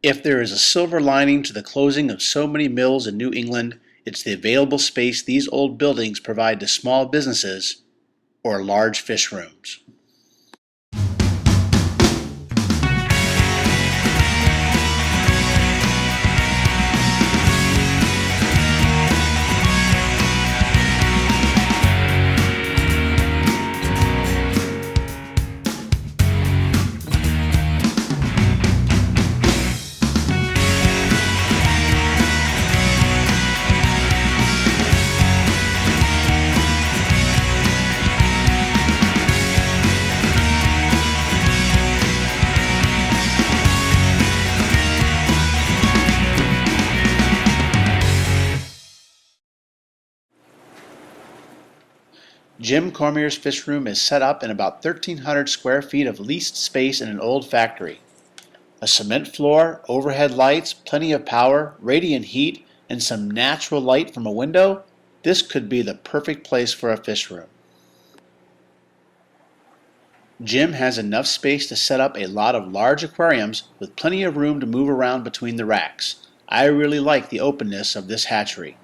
If there is a silver lining to the closing of so many mills in New England, it's the available space these old buildings provide to small businesses or large fish rooms. Jim Cormier's fish room is set up in about 1,300 square feet of leased space in an old factory. A cement floor, overhead lights, plenty of power, radiant heat, and some natural light from a window. This could be the perfect place for a fish room. Jim has enough space to set up a lot of large aquariums with plenty of room to move around between the racks. I really like the openness of this hatchery.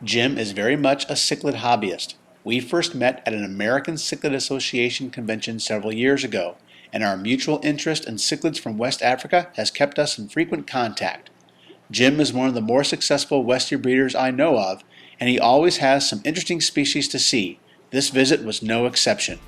Jim is very much a cichlid hobbyist. We first met at an American Cichlid Association convention several years ago, and our mutual interest in cichlids from West Africa has kept us in frequent contact. Jim is one of the more successful Westie breeders I know of, and he always has some interesting species to see. This visit was no exception.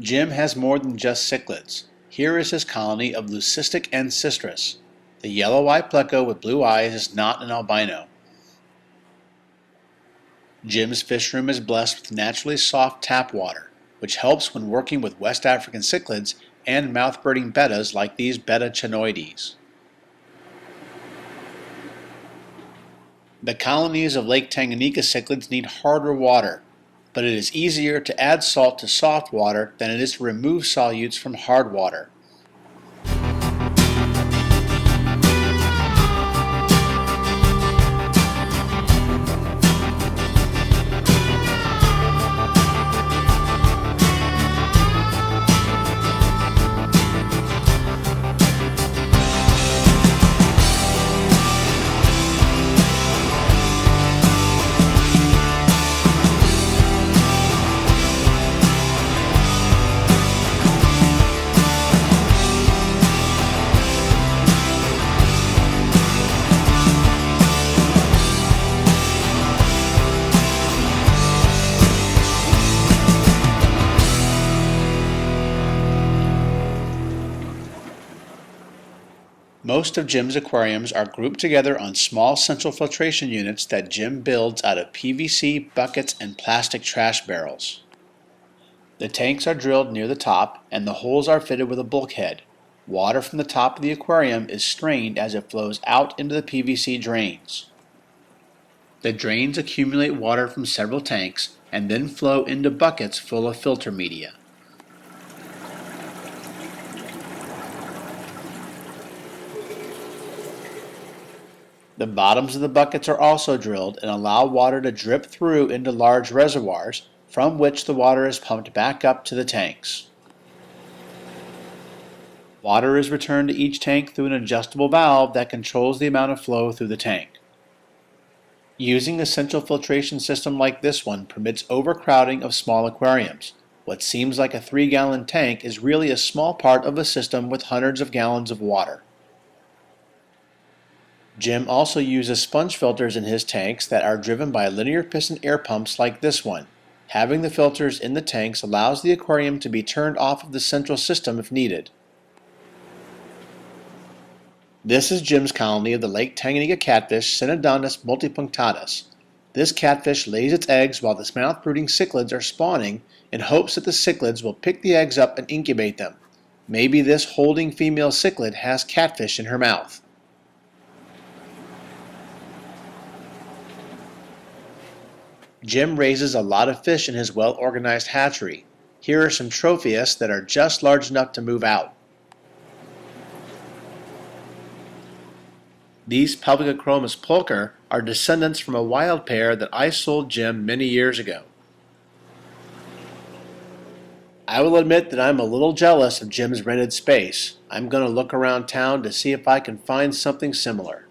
Jim has more than just cichlids. Here is his colony of leucistic ancestris. The yellow-eyed pleco with blue eyes is not an albino. Jim's fish room is blessed with naturally soft tap water, which helps when working with West African cichlids and mouth-birding bettas like these betta chinoides. The colonies of Lake Tanganyika cichlids need harder water, but it is easier to add salt to soft water than it is to remove solutes from hard water. Most of Jim's aquariums are grouped together on small central filtration units that Jim builds out of PVC, buckets, and plastic trash barrels. The tanks are drilled near the top, and the holes are fitted with a bulkhead. Water from the top of the aquarium is strained as it flows out into the PVC drains. The drains accumulate water from several tanks and then flow into buckets full of filter media. The bottoms of the buckets are also drilled and allow water to drip through into large reservoirs, from which the water is pumped back up to the tanks. Water is returned to each tank through an adjustable valve that controls the amount of flow through the tank. Using a central filtration system like this one permits overcrowding of small aquariums. What seems like a 3-gallon tank is really a small part of a system with hundreds of gallons of water. Jim also uses sponge filters in his tanks that are driven by linear piston air pumps like this one. Having the filters in the tanks allows the aquarium to be turned off of the central system if needed. This is Jim's colony of the Lake Tanganyika catfish Synodontis multipunctatus. This catfish lays its eggs while the smallmouth brooding cichlids are spawning in hopes that the cichlids will pick the eggs up and incubate them. Maybe this holding female cichlid has catfish in her mouth. Jim raises a lot of fish in his well-organized hatchery. Here are some trophius that are just large enough to move out. These Pelvicochromis pulcher are descendants from a wild pair that I sold Jim many years ago. I will admit that I'm a little jealous of Jim's rented space. I'm going to look around town to see if I can find something similar.